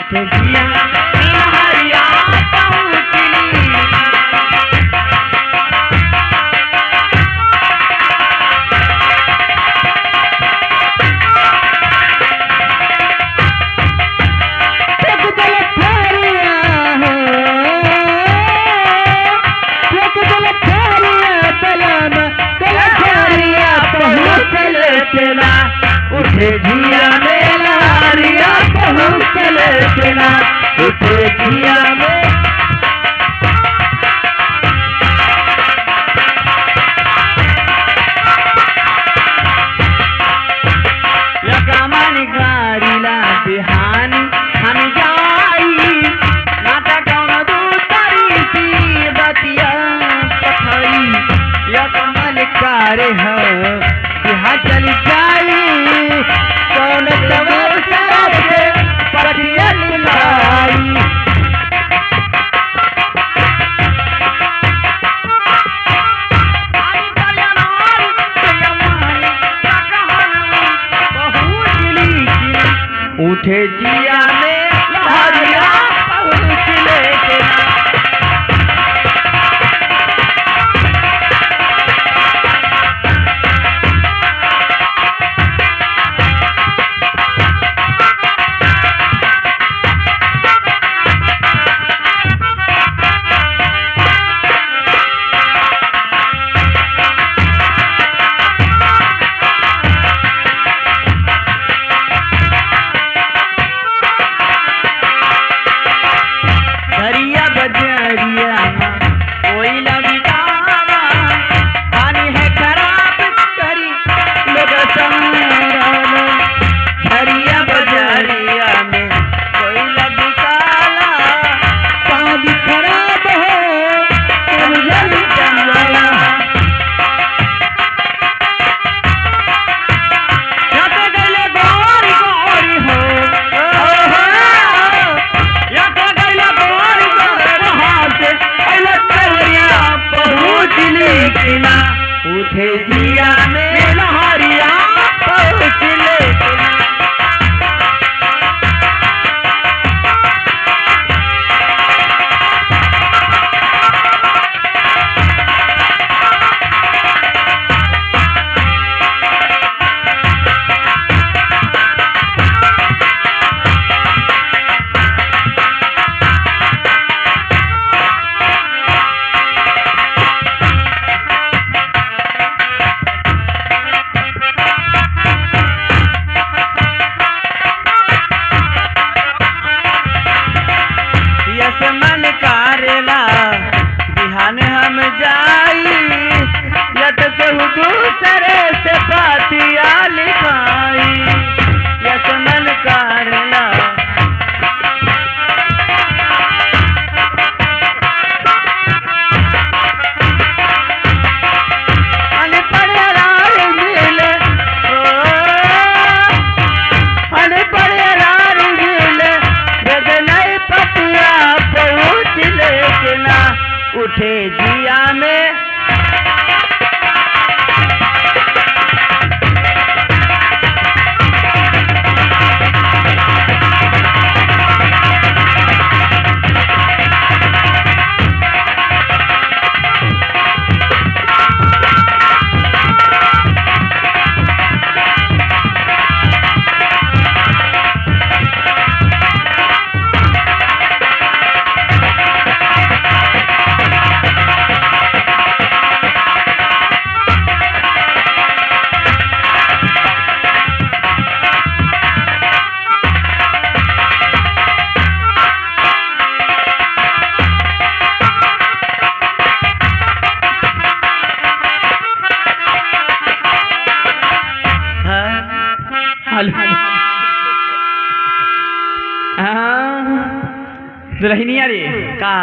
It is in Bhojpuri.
उठे जिया लहरिया पहुँचली। उठे जिया में लहरिया पहुँचले केना उठे जिया में यकमन गारीला बिहानी हम जाई नाटा कौन दूसरी सी बतिया पथई यकमन कारे है बिहार चली जाई कौन तवर से पटिया लाई। उठे जिया में लहरिया पहुँचले केना उठे जिया में लहरिया पहुँचले केना मन कारेला बिहान हम जाई यत केहू दूसरे से पातिया लिखाई यत मन कारेला उठे जिया में दुल्हनिया रे का